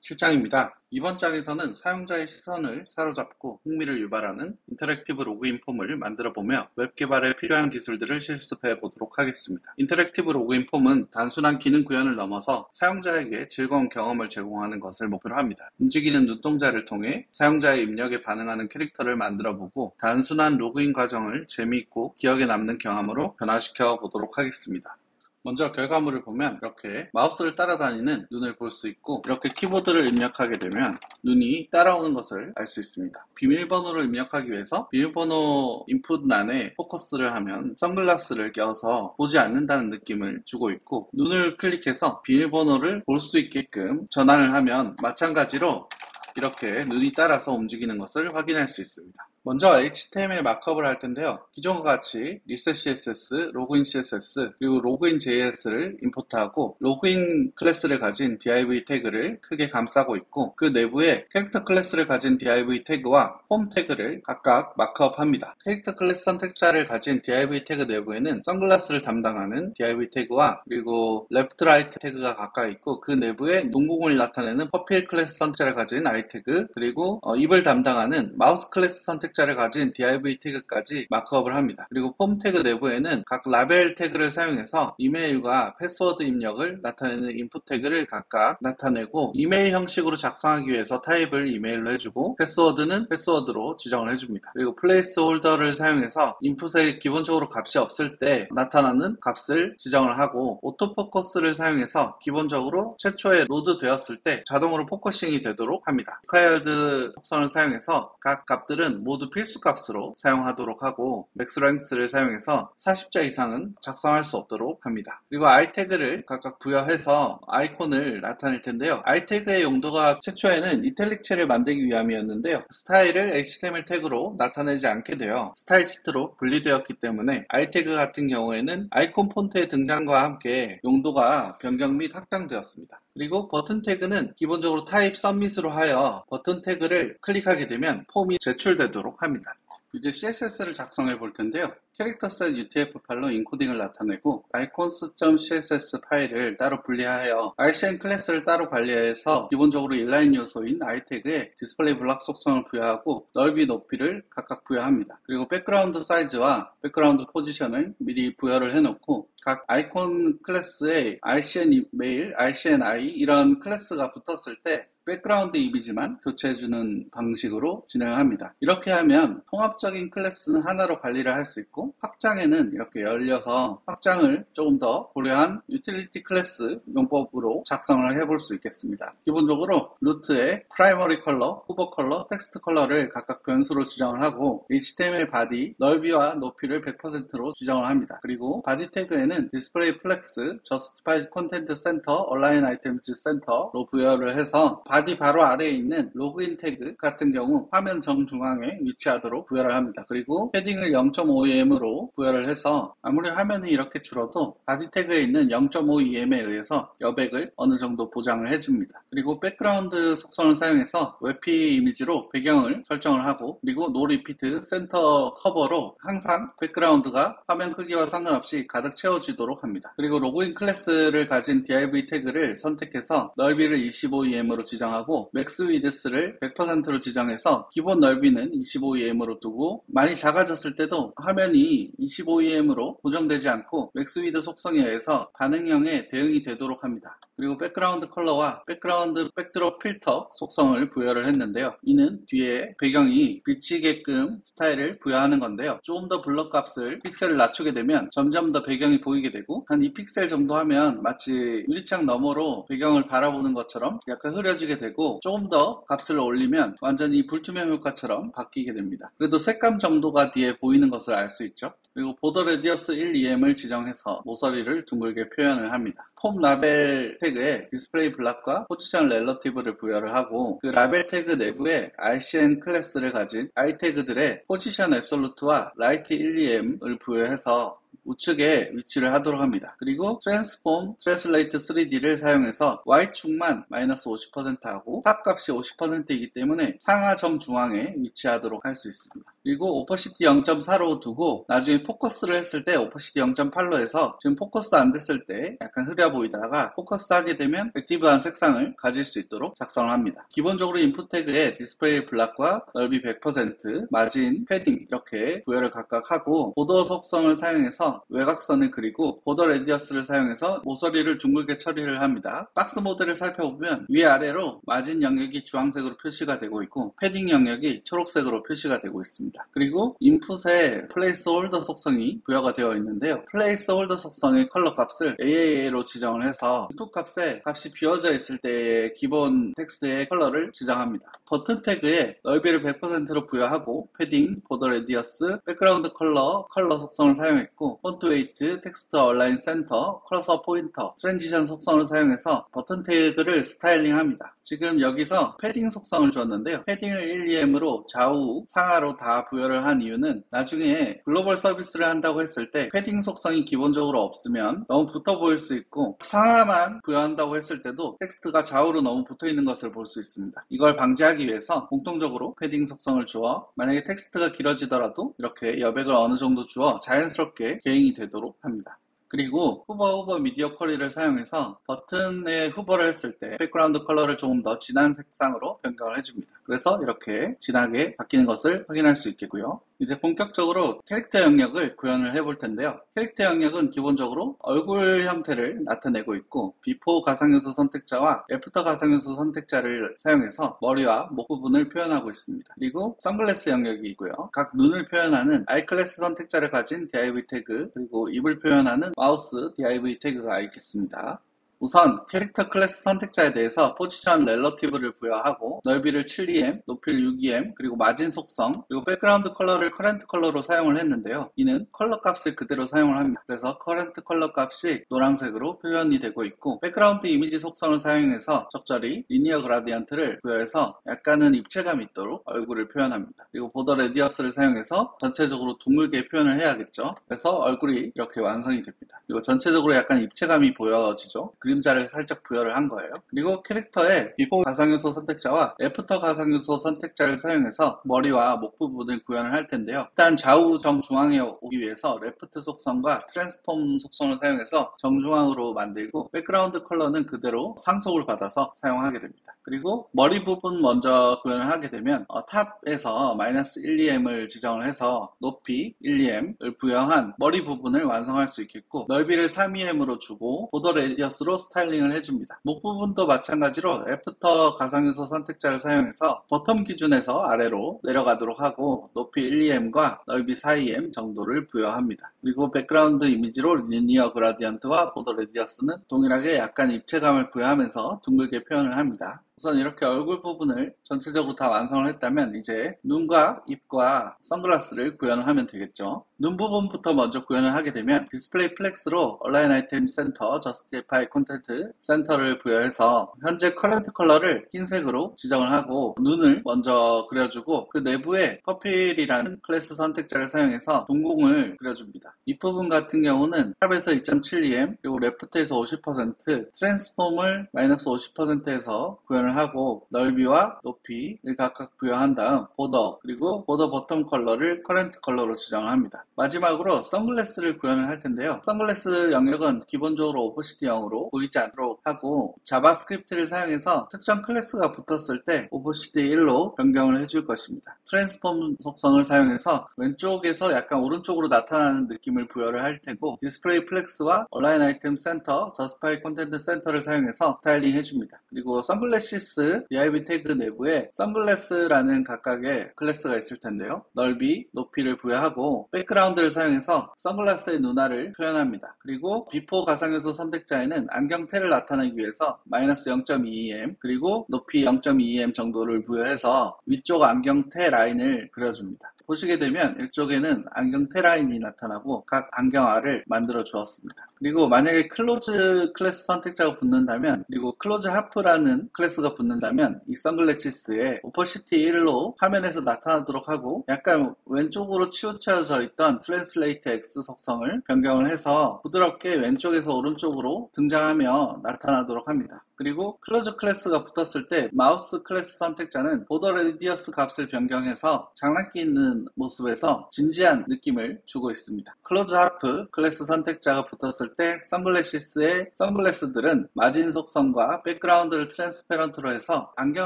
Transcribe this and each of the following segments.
실장입니다. 이번 장에서는 사용자의 시선을 사로잡고 흥미를 유발하는 인터랙티브 로그인 폼을 만들어보며 웹 개발에 필요한 기술들을 실습해 보도록 하겠습니다. 인터랙티브 로그인 폼은 단순한 기능 구현을 넘어서 사용자에게 즐거운 경험을 제공하는 것을 목표로 합니다. 움직이는 눈동자를 통해 사용자의 입력에 반응하는 캐릭터를 만들어보고 단순한 로그인 과정을 재미있고 기억에 남는 경험으로 변화시켜 보도록 하겠습니다. 먼저 결과물을 보면 이렇게 마우스를 따라다니는 눈을 볼 수 있고, 이렇게 키보드를 입력하게 되면 눈이 따라오는 것을 알 수 있습니다. 비밀번호를 입력하기 위해서 비밀번호 인풋란에 포커스를 하면 선글라스를 껴서 보지 않는다는 느낌을 주고 있고, 눈을 클릭해서 비밀번호를 볼 수 있게끔 전환을 하면 마찬가지로 이렇게 눈이 따라서 움직이는 것을 확인할 수 있습니다. 먼저 HTML 마크업을 할 텐데요. 기존과 같이 리셋 CSS, 로그인 CSS, 그리고 로그인 JS를 임포트하고 로그인 클래스를 가진 div 태그를 크게 감싸고 있고, 그 내부에 캐릭터 클래스를 가진 div 태그와 폼 태그를 각각 마크업합니다. 캐릭터 클래스 선택자를 가진 div 태그 내부에는 선글라스를 담당하는 div 태그와 그리고 레프트 라이트 태그가 가까이 있고, 그 내부에 농구공을 나타내는 퍼필 클래스 선택자를 가진 i 태그, 그리고 입을 담당하는 마우스 클래스 선택자를 가진 div 태그까지 마크업을 합니다. 그리고 폼 태그 내부에는 각 라벨 태그를 사용해서 이메일과 패스워드 입력을 나타내는 인풋 태그를 각각 나타내고, 이메일 형식으로 작성하기 위해서 타입을 이메일로 해주고 패스워드는 패스워드로 지정을 해줍니다. 그리고 플레이스 홀더를 사용해서 인풋에 기본적으로 값이 없을 때 나타나는 값을 지정을 하고, 오토포커스를 사용해서 기본적으로 최초에 로드 되었을 때 자동으로 포커싱이 되도록 합니다. required 속성을 사용해서 각 값들은 모두 필수 값으로 사용하도록 하고, 맥스랭스를 사용해서 40자 이상은 작성할 수 없도록 합니다. 그리고 i 태그를 각각 부여해서 아이콘을 나타낼 텐데요. i 태그의 용도가 최초에는 이탈릭체를 만들기 위함이었는데요. 스타일을 HTML 태그로 나타내지 않게 되어 스타일 시트로 분리되었기 때문에 i 태그 같은 경우에는 아이콘 폰트의 등장과 함께 용도가 변경 및 확장되었습니다. 그리고 버튼 태그는 기본적으로 타입 서밋으로 하여 버튼 태그를 클릭하게 되면 폼이 제출되도록 합니다. 이제 CSS를 작성해 볼 텐데요. 캐릭터셋 UTF 파일로 인코딩을 나타내고 icons.css 파일을 따로 분리하여 RCN 클래스를 따로 관리해서 기본적으로 인라인 요소인 i태그에 디스플레이 블록 속성을 부여하고 넓이 높이를 각각 부여합니다. 그리고 백그라운드 사이즈와 백그라운드 포지션을 미리 부여를 해놓고 각 아이콘 클래스에 RCN 메일, RCN I 이런 클래스가 붙었을 때 백그라운드 이미지만 교체해주는 방식으로 진행을 합니다. 이렇게 하면 통합적인 클래스는 하나로 관리를 할 수 있고, 확장에는 이렇게 열려서 확장을 조금 더 고려한 유틸리티 클래스 용법으로 작성을 해볼 수 있겠습니다. 기본적으로 루트에 프라이머리 컬러, 후버 컬러, 텍스트 컬러를 각각 변수로 지정을 하고, HTML 바디 넓이와 높이를 100%로 지정을 합니다. 그리고 바디 태그에는 디스플레이 플렉스, 저스티파이드 콘텐트 센터, 얼라인 아이템즈 센터로 부여를 해서 바디 바로 아래에 있는 로그인 태그 같은 경우 화면 정중앙에 위치하도록 부여를 합니다. 그리고 패딩을 0.5em으로 부여를 해서 아무리 화면이 이렇게 줄어도 바디 태그에 있는 0.5em에 의해서 여백을 어느 정도 보장을 해줍니다. 그리고 백그라운드 속성을 사용해서 웹P 이미지로 배경을 설정을 하고, 그리고 노 리피트 센터 커버로 항상 백그라운드가 화면 크기와 상관없이 가득 채워지도록 합니다. 그리고 로그인 클래스를 가진 div 태그를 선택해서 넓이를 25em으로 지정하고 맥스 위드스를 100%로 지정해서 기본 넓이는 25em으로 두고, 많이 작아졌을 때도 화면이 25em으로 고정되지 않고 맥스 위드 속성에 의해서 반응형에 대응이 되도록 합니다. 그리고 백그라운드 컬러와 백그라운드 백드롭 필터 속성을 부여를 했는데요. 이는 뒤에 배경이 비치게끔 스타일을 부여하는 건데요. 조금 더 블럭 값을 픽셀을 낮추게 되면 점점 더 배경이 보이게 되고, 한 2픽셀 정도 하면 마치 유리창 너머로 배경을 바라보는 것처럼 약간 흐려지게 되고, 조금 더 값을 올리면 완전히 불투명 효과처럼 바뀌게 됩니다. 그래도 색감 정도가 뒤에 보이는 것을 알 수 있죠. 그리고 보더 레디어스 1em을 지정해서 모서리를 둥글게 표현을 합니다. 폼 라벨 태그에 디스플레이 블록과 포지션 렐러티브를 부여를 하고, 그 라벨 태그 내부에 RCN 클래스를 가진 i 태그들의 포지션 앱솔루트와 라이트 1em을 부여해서 우측에 위치를 하도록 합니다. 그리고 트랜스폼 트랜슬레이트 3D를 사용해서 Y축만 마이너스 50% 하고 탑 값이 50%이기 때문에 상하 정중앙에 위치하도록 할 수 있습니다. 그리고 오퍼시티 0.4로 두고 나중에 포커스를 했을 때 오퍼시티 0.8로 해서 지금 포커스 안 됐을 때 약간 흐려 보이다가 포커스 하게 되면 액티브한 색상을 가질 수 있도록 작성을 합니다. 기본적으로 인풋 태그에 디스플레이 블락과 넓이 100%, 마진, 패딩 이렇게 부여를 각각 하고 보더 속성을 사용해서 외곽선을 그리고 보더 레디어스를 사용해서 모서리를 둥글게 처리를 합니다. 박스 모델을 살펴보면 위아래로 마진 영역이 주황색으로 표시가 되고 있고 패딩 영역이 초록색으로 표시가 되고 있습니다. 그리고 인풋에 플레이스 홀더 속성이 부여가 되어 있는데요. 플레이스 홀더 속성의 컬러 값을 AAA로 지정을 해서 인풋 값에 값이 비워져 있을 때의 기본 텍스트의 컬러를 지정합니다. 버튼 태그에 넓이를 100%로 부여하고 패딩, 보더 레디어스, 백그라운드 컬러 속성을 사용했고 폰트 웨이트, 텍스트 얼라인 센터, 커서 포인터, 트랜지션 속성을 사용해서 버튼 태그를 스타일링합니다. 지금 여기서 패딩 속성을 줬는데요. 패딩을 1EM으로 좌우, 상하로 다 부여를 한 이유는 나중에 글로벌 서비스를 한다고 했을 때 패딩 속성이 기본적으로 없으면 너무 붙어 보일 수 있고 상하만 부여한다고 했을 때도 텍스트가 좌우로 너무 붙어 있는 것을 볼 수 있습니다. 이걸 방지하기 위해서 공통적으로 패딩 속성을 주어 만약에 텍스트가 길어지더라도 이렇게 여백을 어느 정도 주어 자연스럽게 개인이 되도록 합니다. 그리고 후버 미디어 쿼리를 사용해서 버튼에 후보를 했을 때 백그라운드 컬러를 조금 더 진한 색상으로 변경을 해줍니다. 그래서 이렇게 진하게 바뀌는 것을 확인할 수 있겠고요. 이제 본격적으로 캐릭터 영역을 구현을 해볼 텐데요. 캐릭터 영역은 기본적으로 얼굴 형태를 나타내고 있고 비포 가상요소 선택자와 애프터 가상요소 선택자를 사용해서 머리와 목 부분을 표현하고 있습니다. 그리고 선글라스 영역이 있고요. 각 눈을 표현하는 아이클래스 선택자를 가진 div 태그 그리고 입을 표현하는 마우스 div 태그가 있겠습니다. 우선 캐릭터 클래스 선택자에 대해서 포지션 렐러티브를 부여하고 넓이를 7em, 높이를 6em, 그리고 마진 속성, 그리고 백그라운드 컬러를 커런트 컬러로 사용을 했는데요. 이는 컬러 값을 그대로 사용을 합니다. 그래서 커런트 컬러 값이 노란색으로 표현이 되고 있고 백그라운드 이미지 속성을 사용해서 적절히 리니어 그라디언트를 부여해서 약간은 입체감이 있도록 얼굴을 표현합니다. 그리고 보더 레디어스를 사용해서 전체적으로 둥글게 표현을 해야겠죠. 그래서 얼굴이 이렇게 완성이 됩니다. 그리고 전체적으로 약간 입체감이 보여지죠. 그림자를 살짝 부여를 한 거예요. 그리고 캐릭터의 비포 가상요소 선택자와 애프터 가상요소 선택자를 사용해서 머리와 목 부분을 구현을 할 텐데요. 일단 좌우 정중앙에 오기 위해서 레프트 속성과 트랜스폼 속성을 사용해서 정중앙으로 만들고 백그라운드 컬러는 그대로 상속을 받아서 사용하게 됩니다. 그리고 머리 부분 먼저 구현을 하게 되면 탑에서 마이너스 1EM을 지정을 해서 높이 1EM을 부여한 머리 부분을 완성할 수 있겠고 넓이를 3EM으로 주고 보더 레디어스로 스타일링을 해줍니다. 목 부분도 마찬가지로 애프터 가상요소 선택자를 사용해서 버텀 기준에서 아래로 내려가도록 하고 높이 1EM과 넓이 4EM 정도를 부여합니다. 그리고 백그라운드 이미지로 리니어 그라디언트와 보더 레디어스는 동일하게 약간 입체감을 부여하면서 둥글게 표현을 합니다. 우선 이렇게 얼굴 부분을 전체적으로 다 완성을 했다면 이제 눈과 입과 선글라스를 구현을 하면 되겠죠. 눈 부분부터 먼저 구현을 하게 되면 디스플레이 플렉스로 얼라인 아이템 센터, 저스티파이 콘텐트 센터를 부여해서 현재 커런트 컬러를 흰색으로 지정을 하고 눈을 먼저 그려주고 그 내부에 퍼필이라는 클래스 선택자를 사용해서 동공을 그려줍니다. 이 부분 같은 경우는 탑에서 2.7em 그리고 레프트에서 50%, 트랜스폼을 마이너스 50%에서 구현을 하고 넓이와 높이를 각각 부여한 다음 보더 그리고 보더 버텀 컬러를 커런트 컬러로 지정을 합니다. 마지막으로 선글라스를 구현을 할 텐데요. 선글라스 영역은 기본적으로 오퍼시티 0으로 보이지 않도록 하고 자바스크립트를 사용해서 특정 클래스가 붙었을 때 오퍼시티 1로 변경을 해줄 것입니다. 트랜스폼 속성을 사용해서 왼쪽에서 약간 오른쪽으로 나타나는 느낌을 부여를 할 테고 디스플레이 플렉스와 얼라인 아이템 센터, 저스티파이 콘텐트 센터를 사용해서 스타일링 해줍니다. 그리고 선글라시스 div 태그 내부에 선글라스라는 각각의 클래스가 있을 텐데요. 넓이, 높이를 부여하고 백그라운드를 사용해서 선글라스의 눈알을 표현합니다. 그리고 비포 가상요소 선택자에는 안경테를 나타내기 위해서 마이너스 0.2em 그리고 높이 0.2em 정도를 부여해서 위쪽 안경테 라인을 그려줍니다. 보시게 되면 이쪽에는 안경테 라인이 나타나고 각 안경알을 만들어 주었습니다. 그리고 만약에 클로즈 클래스 선택자가 붙는다면 그리고 클로즈 하프라는 클래스가 붙는다면 이 선글라시스에 오퍼시티 1로 화면에서 나타나도록 하고 약간 왼쪽으로 치우쳐져 있던 트랜슬레이트 X 속성을 변경을 해서 부드럽게 왼쪽에서 오른쪽으로 등장하며 나타나도록 합니다. 그리고 클로즈 클래스가 붙었을 때 마우스 클래스 선택자는 보더 레디어스 값을 변경해서 장난기 있는 모습에서 진지한 느낌을 주고 있습니다. 클로즈 하프 클래스 선택자가 붙었을 때 선글라시스의 선글라스들은 마진 속성과 백그라운드를 트랜스페런트로 해서 안경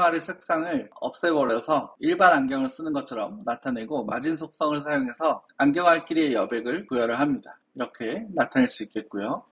아래 색상을 없애버려서 일반 안경을 쓰는 것처럼 나타내고 마진 속성을 사용해서 안경 알끼리의 여백을 부여를 합니다. 이렇게 나타낼 수 있겠고요.